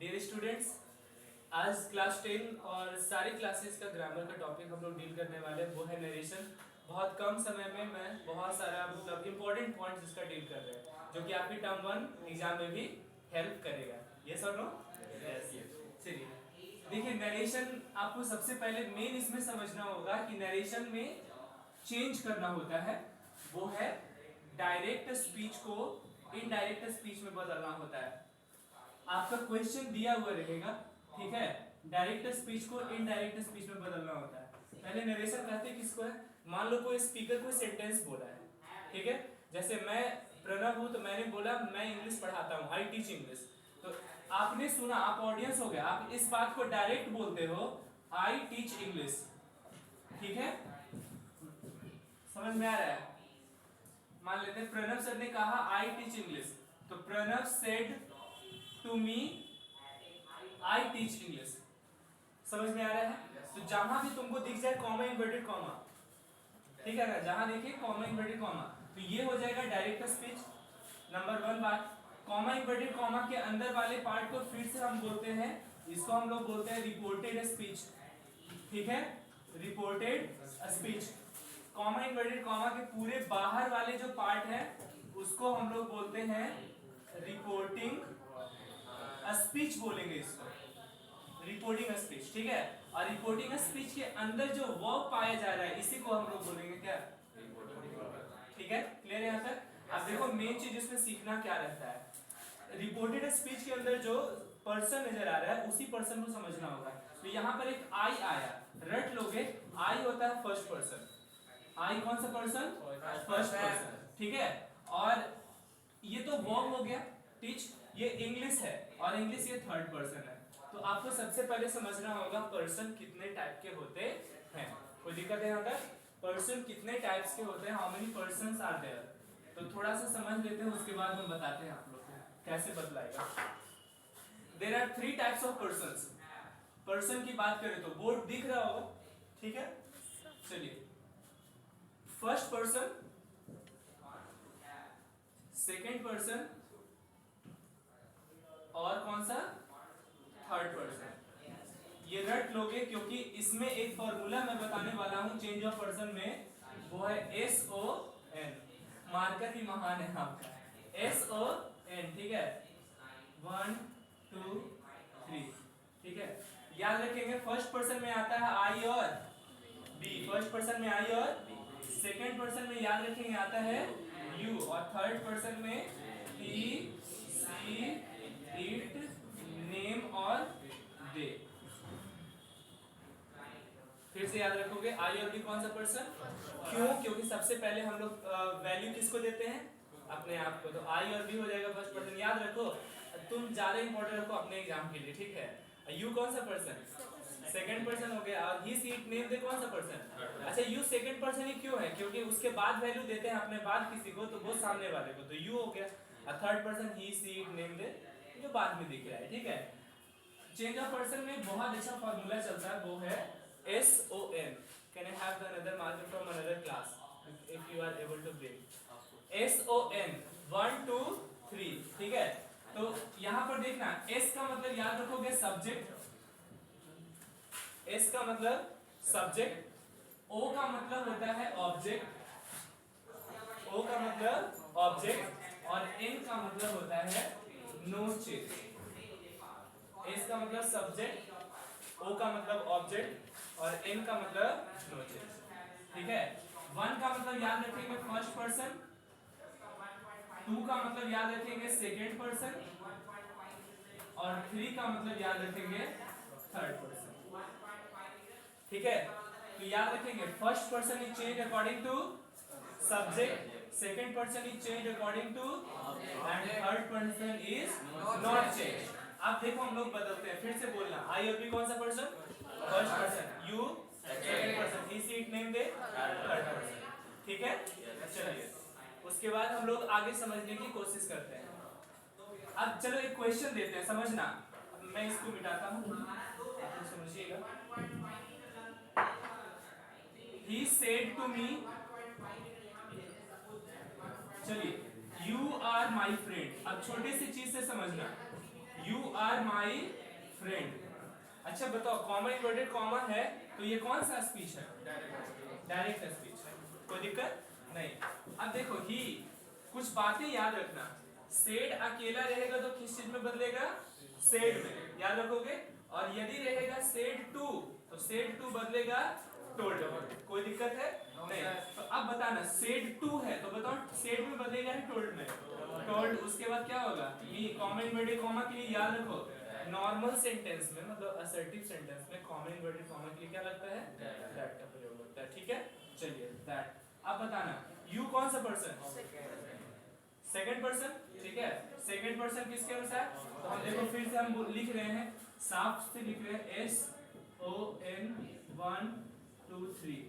Dear students, आज class 10 और सारी क्लासेस का ग्रामर का टॉपिक हम लोग डील करने वाले हैं, वो है नरेशन। बहुत कम समय में मैं बहुत सारा मतलब इंपॉर्टेंट पॉइंट्स इसका डील कर रहे हैं जो कि आपकी टर्म 1 एग्जाम में भी हेल्प करेगा। यस और नो? यस। चलिए देखिए, नरेशन आपको सबसे पहले मेन इसमें समझना होगा कि नरेशन में चेंज करना होता है, वो है डायरेक्ट स्पीच को इनडायरेक्ट स्पीच में बदलना होता है। आपका क्वेश्चन दिया हुआ रहेगा, ठीक है, डायरेक्ट स्पीच को इनडायरेक्ट स्पीच में बदलना होता है। पहले नरेशन कहते हैं किसको है? मान लो कोई स्पीकर कोई सेंटेंस बोला है, ठीक है, जैसे मैं प्रणव हूं तो मैंने बोला मैं इंग्लिश पढ़ाता हूं, आई टीच इंग्लिश। तो आपने सुना, आप ऑडियंस हो गए, आप इस बात को डायरेक्ट बोलते हो, आई टीच इंग्लिश, ठीक है, समझ में आ रहा है? मान लेते हैं प्रणव सर ने कहा आई टीच इंग्लिश, तो Pranav said to me I teach English. समझ में आ रहा है? तो जहां भी तुमको दिख जाए कॉमा इन्वर्टेड कॉमा, ठीक है ना, जहां देखिए कॉमा इन्वर्टेड कॉमा, तो ये हो जाएगा डायरेक्ट स्पीच। नंबर 1 बात, कॉमा इन्वर्टेड कॉमा के अंदर वाले पार्ट को फिर से हम बोलते हैं, इसको हम लोग बोलते हैं रिपोर्टेड स्पीच, ठीक है, reported speech. Comma inverted comma के पूरे बाहर वाले जो पार्ट है उसको हम लोग बोलते हैं रिपोर्टिंग स्पीच, बोलेंगे इसको रिपोर्टिंग स्पीच, ठीक है। और रिपोर्टिंग स्पीच के अंदर जो वर्ब पाया जा रहा है इसी को हम लोग बोलेंगे क्या? ठीक है, क्लियर है यहाँ तक? अब देखो मेन चीज इसमें सीखना क्या रहता है, रिपोर्टेड स्पीच के अंदर जो पर्सन नजर आ रहा है उसी पर्सन को समझना होगा। तो यहाँ पर एक आई आया, रट लोगे, आई होता है फर्स्ट पर्सन, आई कौन सा पर्सन? फर्स्ट पर्सन, ठीक है। और ये तो वर्ब हो गया टीच, ये इंग्लिश है और इंग्लिश ये थर्ड पर्सन है। तो आपको सबसे पहले समझना होगा पर्सन कितने टाइप के होते हैं। कोई दिक्कत है यहाँ तक? पर्सन कितने टाइप्स के होते हैं, how many persons are there, तो थोड़ा सा समझ लेते हैं, उसके बाद हम बताते हैं आप लोग को कैसे बदलाएगा। There are 3 types of persons. Person की बात करें तो बोर्ड दिख रहा होगा, ठीक है। चलिए, फर्स्ट पर्सन, सेकेंड पर्सन और कौन सा? Third person. ये रट लोगे क्योंकि इसमें एक फॉर्मूला मैं बताने वाला हूं चेंज ऑफ पर्सन में, वो है SON। मार्कर ही महान है आपका, SON, ठीक है, 1 2 3, ठीक है। याद रखेंगे फर्स्ट पर्सन में आता है आई और बी, फर्स्ट पर्सन में आई और सेकेंड पर्सन में याद रखेंगे आता है यू, और थर्ड पर्सन में ही सी इट नेम और दे। फिर से याद रखोगे आई और बी कौन सा पर्सन, क्यों? क्योंकि सबसे पहले हम लोग वैल्यू किसको देते हैं? अपने आप को। तो आई और बी हो जाएगा फर्स्ट पर्सन। याद रखो, तुम ज्यादा इंपॉर्टेंट रखो अपने एग्जाम के लिए, ठीक है। यू कौन सा पर्सन? सेकंड पर्सन हो गया। और ही सी इट नेम दे कौन सा पर्सन? अच्छा, यू सेकंड पर्सन ही क्यों है? क्योंकि उसके बाद वैल्यू देते हैं अपने बाद किसी को, तो वो सामने वाले को, तो यू हो गया। और third person he she it name they जो बाद में दिख रहा है, ठीक है। चेंज ऑफ पर्सन में बहुत अच्छा फॉर्मूला चलता है, वो है SON। Can I have the another marker from another class if you are able to bring? SON 1 2 3, ठीक है। तो यहां पर देखना, S का मतलब याद रखोगे सब्जेक्ट, S का मतलब सब्जेक्ट, O का मतलब होता है ऑब्जेक्ट, O का मतलब ऑब्जेक्ट, और N का मतलब होता है नो चेंज। S का मतलब सब्जेक्ट, O का मतलब ऑब्जेक्ट और N का मतलब नो चेंज, ठीक है। 1 का मतलब याद रखेंगे फर्स्ट पर्सन, 2 का मतलब याद रखेंगे सेकेंड पर्सन, और 3 का मतलब याद रखेंगे थर्ड पर्सन, ठीक है। तो याद रखेंगे first person is change according to subject, second person is change according to, and third person is not change. अब देखो हम लोग बदलते हैं, फिर से बोलना, आई और बी कौन सा person? First person, you second person, he she it name they third person, ठीक है। चलिए, उसके बाद हम लोग आगे समझने की कोशिश करते हैं। अब चलो एक क्वेश्चन देते हैं, समझना। मैं इसको मिटाता हूं, आप समझिएगा। ही सेड टू मी, चलिए, यू आर माई फ्रेंड। अब छोटी सी चीज से समझना, यू आर माई फ्रेंड। अच्छा बताओ, कॉमा इन्वर्टेड कॉमा है तो ये कौन सा स्पीच है? डायरेक्ट स्पीच है, कोई दिक्कत नहीं। अब देखो ही, कुछ बातें याद रखना। सेड अकेला रहेगा तो किस चीज में बदलेगा? सेड में, याद रखोगे। और यदि रहेगा सेड टू तो सेड टू बदलेगा टोल्ड में। कोई दिक्कत है? नहीं। तो अब बताना, सेड टू है तो बताओ सेड में बदलेगा है टोल्ड में? टोल्ड। उसके बाद क्या होगा? ही। कॉमा इन्वर्टेड कॉमा के लिए याद रखो, नॉर्मल सेंटेंस में मतलब असर्टिव सेंटेंस में कॉमा इन्वर्टेड कॉमा के लिए क्या लगता है? दैट का प्रयोग होता है। ठीक है, चलिए दैट। अब बताना, यू कौन सा पर्सन? Second person. ठीक है, सेकंड पर्सन किसके अनुसार? तो हम देखो फिर से हम लिख रहे हैं, साफ से लिख रहे हैं, S O N 1 2 3।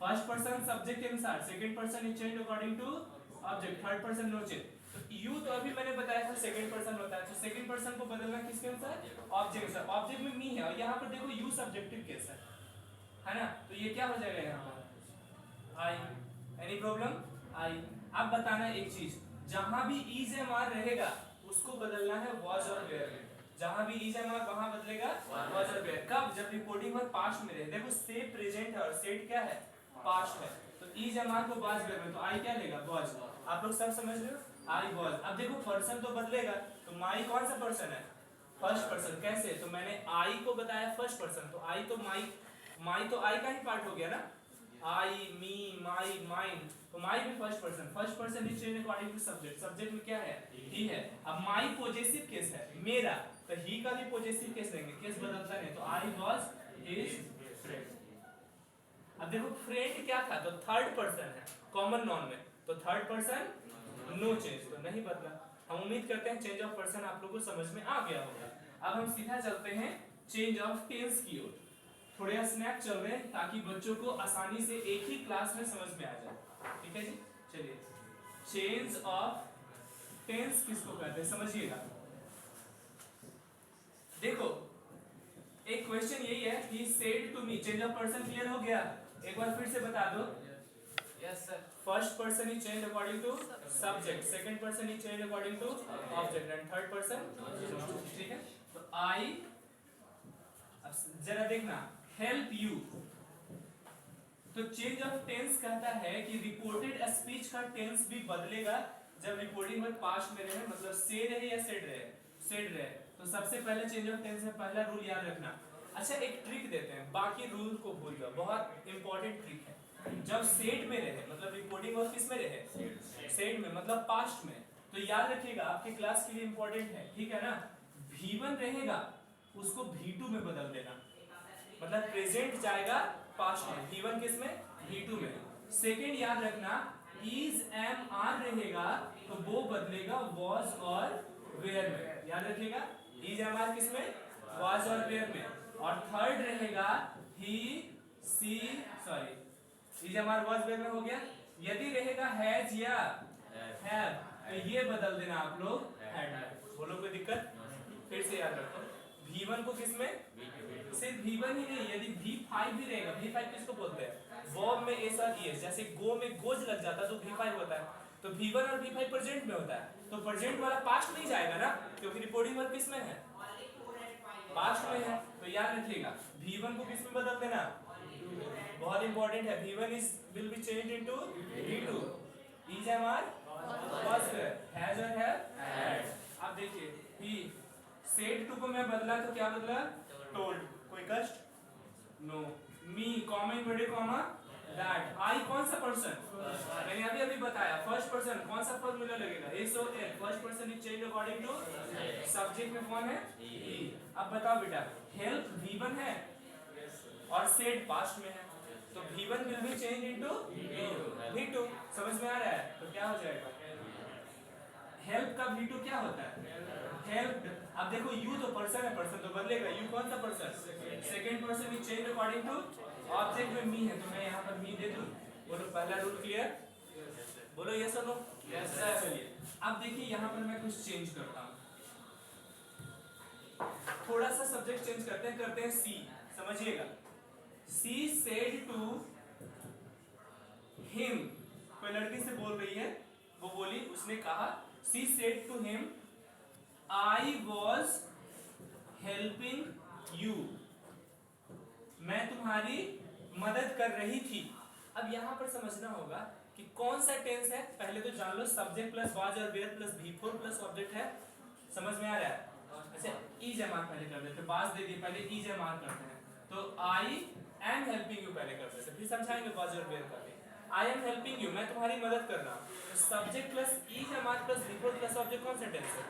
First person subject के अनुसार, second person is change according to object, third person no change. तो यू तो अभी मैंने बताया था सेकंड पर्सन होता है, तो सेकंड पर्सन को बदलना किसके अनुसार? ऑब्जेक्ट अनुसार। ऑब्जेक्ट में मी है और यहाँ पर देखो यू सब्जेक्टिव केस है ना, तो ये क्या हो जाएगा यहाँ पर? आई। Any problem? आई। अब बताना एक चीज, जहां भी इज एम आर रहेगा उसको बदलना है वॉज और वेयर में। जहां भी इज एम आर वहां बदलेगा वॉज और वेयर। कब? जब रिपोर्टिंग वर्ब पास्ट में रहे। देखो से प्रेजेंट है और सेड क्या है? पास्ट है। तो इज एम आर को वॉज वेयर में, तो आई क्या लेगा? वॉज। आप लोग सब समझ रहे हो? I was. अब देखो पर्सन तो बदलेगा, तो माई कौन सा पर्सन है? First person. कैसे? तो मैंने आई को बताया फर्स्ट पर्सन, तो आई तो माई, माई तो आई का ही पार्ट हो गया ना। आई, मी, माई, माइन, तो माई भी first person. First person is change according to subject. Subject में क्या है? ही है। अब माई पॉजेसिव केस है, मेरा, तो ही का भी पॉजेसिव केस लेंगे, केस बदलता नहीं। तो आई वाज हिज फ्रेंड। अब देखो फ्रेंड क्या था? तो थर्ड पर्सन है कॉमन नॉन में, तो थर्ड पर्सन नो चेंज, तो नहीं बदला। हम उम्मीद करते हैं चेंज ऑफ पर्सन आप लोगों को समझ में आ गया होगा। अब हम सीधा चलते हैं चेंज ऑफ टेंस की ओर। थोड़े स्नैप चल रहे हैं ताकि बच्चों को आसानी से एक ही क्लास में समझ में आ जाए। ठीक है जी, चलिए। चेंज ऑफ टेंस किसको कहते हैं समझिएगा। देखो एक क्वेश्चन यही है, he said to me, change of person clear हो गया? एक बार फिर से बता दो। Yes sir. First person is change according to subject, second person is change according to object and third person. ठीक है, तो आई, अब जरा देखना, हेल्प यू, तो चेंज ऑफ टेंस कहता है कि रिपोर्टेड स्पीच का टेंस भी बदलेगा जब रिपोर्टिंग वर्ब पास्ट में रहे, मतलब से रहे या सेड रहे। सेड रहे तो सबसे पहले चेंज ऑफ टेंस में पहला रूल याद रखना। अच्छा एक ट्रिक देते हैं, बाकी रूल को भूल जाओ, बहुत इंपॉर्टेंट ट्रिक है। जब सेड में रहे मतलब रिपोर्टिंग वर्ब किस में रहे? सेड में, मतलब पास्ट में, तो याद रखिएगा आपके क्लास के लिए इंपॉर्टेंट है, ठीक है ना। V1 रहेगा उसको V2 में बदल देना, मतलब प्रेजेंट जाएगा पास्ट में, V1 किस में? V2 में। सेकंड याद रखना, इज एम आर रहेगा तो वो बदलेगा वॉज और वेयर में, याद रखिएगा। इज एम आर किस में? वॉज और वेयर में। और थर्ड रहेगा ही, she, sorry, is am are was were में हो गया। यदि रहेगा हैज या हैव तो ये बदल देना आप लोग हैड में। बोलो कोई दिक्कत? फिर से याद रखो, V1 को किस में? सिर्फ V1 ही नहीं, यदि V5 भी रहेगा, V5 किसको बोलते हैं? वर्ब में एस और ईएस, जैसे गो में गोज लग जाता है तो V5 होता है। तो V1 और V5 प्रेजेंट में होता है, तो प्रेजेंट वाला पास्ट नहीं जाएगा ना, क्योंकि रिपोर्टिंग वर्ब किस में है? पास्ट में है। तो याद रखिएगा V1 को किस में बदल देना? बहुत इंपॉर्टेंट है, V1 is will be changed into V2। Is am are was has और हैड। अब देखिए ही सेड टू को मैं बदला तो क्या बदला? टोल्ड। कोई कष्ट? No. Me, comma inverted comma that. I कौन सा पर्सन? मैंने अभी अभी बताया फर्स्ट पर्सन। कौन सा फॉर्मूला लगेगा? एस और N. First person is change according to subject में कौन है? ही। अब बताओ बेटा, हेल्प V1 है और सेड पास्ट में है, तो V1 will be change into V2। समझ में आ रहा है? तो क्या हो जाएगा? हेल्प का V2 क्या होता है? हेल्प्ड। अब देखो यू तो पर्सन है, पर्सन तो बदलेगा, यू कौन सा person? Second person is change according to object में मी है, तो मैं यहाँ पर मी दे दूं। बोलो पहला रूल क्लियर? बोलो यस और नो? Yes sir. चलिए अब देखिए यहाँ पर मैं कुछ चेंज करता हूँ, थोड़ा सा सब्जेक्ट चेंज करते हैं सी। समझिएगा, सी सेड टू हिम, कोई लड़की से बोल रही है, वो बोली, उसने कहा she said to him I was helping you, मैं तुम्हारी मदद कर रही थी। अब यहाँ पर समझना होगा कि कौन सा टेंस है। पहले तो जान लो सब्जेक्ट प्लस वाज और were plus V4 plus object है, समझ में आ रहा है। अच्छा इज एम आर पहले कर देते, वाज दे दिए, पहले इज एम आर करते हैं। तो आई एम हेल्पिंग यू पहले कर देते, फिर समझाएंगे वाज और वेयर करके। आई एम हेल्पिंग यू, मैं तुम्हारी मदद कर रहा हूँ। तो subject plus is am are plus V4 plus object कौन सा टेंस है?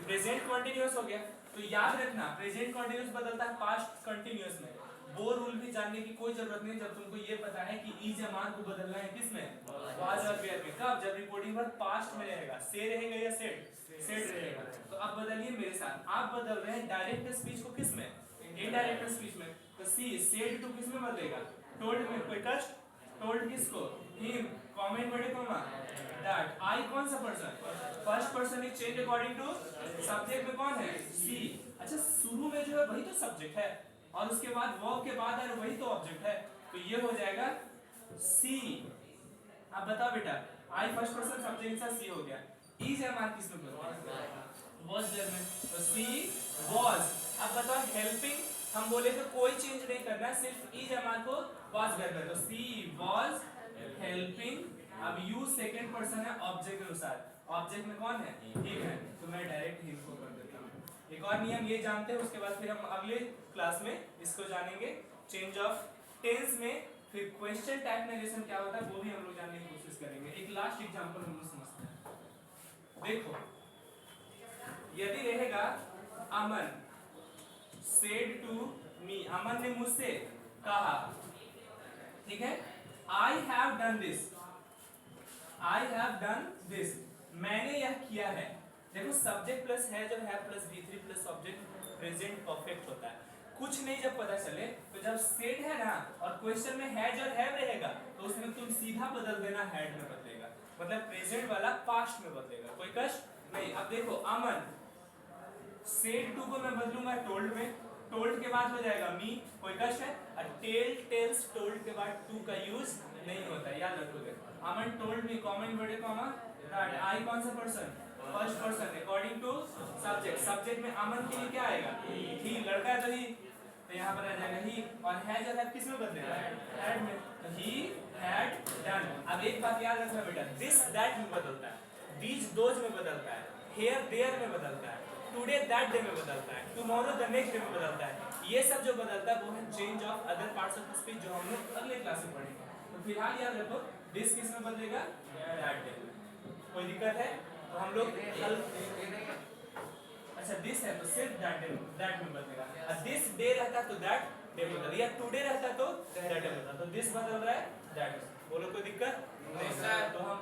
प्रेजेंट कंटीन्यूअस हो गया। तो याद रखना प्रेजेंट कंटीन्यूअस बदलता है पास्ट कंटीन्यूअस में। वो रूल भी जानने की कोई जरूरत नहीं जब तुमको ये पता है कि इज एम आर को बदलना है किसमें? वाज और वेयर में। कब? जब रिपोर्टिंग वर्ब पास्ट में रहेगा। से रहेगा या सेड? सेड रहेगा। तो अब बदलिए मेरे साथ, आप बदल रहे हैं डायरेक्ट स्पीच को किसमें? इनडायरेक्ट स्पीच में। तो सी सेड टू किसमें बदलेगा? टोल्ड में। कोई कष्ट? टोल्ड किसको? हिम। कमेंट बड़े कॉमा दैट। आई कौन सा person? First person is change according to subject में कौन है? सी। अच्छा शुरू में जो है वही तो सब्जेक्ट है और उसके बाद वर्ब के बाद है वही तो ऑब्जेक्ट है। तो ये हो जाएगा सी। अब बताओ बेटा, आई फर्स्ट पर्सन सब्जेक्ट सा सी हो गया। इज एम आर किसमें बदला? वॉज देयर में। तो सी वॉज। अब बताओ हेल्पिंग, हम बोले तो कोई चेंज नहीं करना है, सिर्फ इज एम आर को वॉज देयर में। तो सी वॉज हेल्पिंग। अब यू सेकंड पर्सन है ऑब्जेक्ट के अनुसार, ऑब्जेक्ट में कौन है? हिम है। तो मैं डायरेक्ट हिम को कर देता हूँ। एक और नियम ये जानते हैं, उसके बाद फिर हम अगले क्लास में इसको जानेंगे चेंज ऑफ टेंस में। फिर क्वेश्चन टाइप नरेशन क्या होता है वो भी हम लोग जानने की कोशिश करेंगे। एक लास्ट एग्जांपल हम लोग समझते हैं। देखो यदि रहेगा अमन सेड टू मी, अमन ने मुझसे कहा, ठीक है, I have done this, I have done this, मैंने यह किया है। देखो सब्जेक्ट प्लस है जब है plus V3 plus object present perfect होता है। कुछ नहीं जब पता चले तो जब सेड है ना और क्वेश्चन में हैज और हैव रहेगा तो उसमें तुम सीधा बदल देना हैड में बदलेगा, मतलब प्रेजेंट वाला पास्ट में बदलेगा। कोई कष्ट नहीं। अब देखो अमन सेड टू को मैं बदलूंगा टोल्ड में, टोल्ड के बाद हो जाएगा मी। कोई कष्ट है? और टेल टेल्स टोल्ड के बाद टू का यूज नहीं होता है, याद रखोगे। अमन टोल्ड मी कमेंट बड़े कॉमा दैट। आई कौन सा person? First person according to subject. Subject में अमन के लिए क्या आएगा? ही, लड़का है तो ही, तो यहाँ पर आ जाएगा ही। और हैज और हैव किस में बदलेगा? हैड में। तो ही हैड डन। अब एक बात याद रखना बेटा, दिस दैट में बदलता है, दीज दोज में बदलता है, हियर देयर में बदलता है, टुडे दैट डे में बदलता है, टुमारो द नेक्स्ट डे में बदलता है। ये सब जो बदलता है वो है change of other parts of speech जो हम लोग अगले क्लास में पढ़ेंगे। तो फिलहाल याद रखो दिस किस में बदलेगा? दैट डे में। कोई दिक्कत है? तो हम लोग कल, अच्छा दिस है तो सिर्फ दैट में बदलेगा, और दिस डे रहता तो दैट डे में बदलेगा, या टुडे रहता तो दैट डे में बदलेगा। तो दिस बदल रहा है दैट। बोलो कोई दिक्कत नहीं। तो हम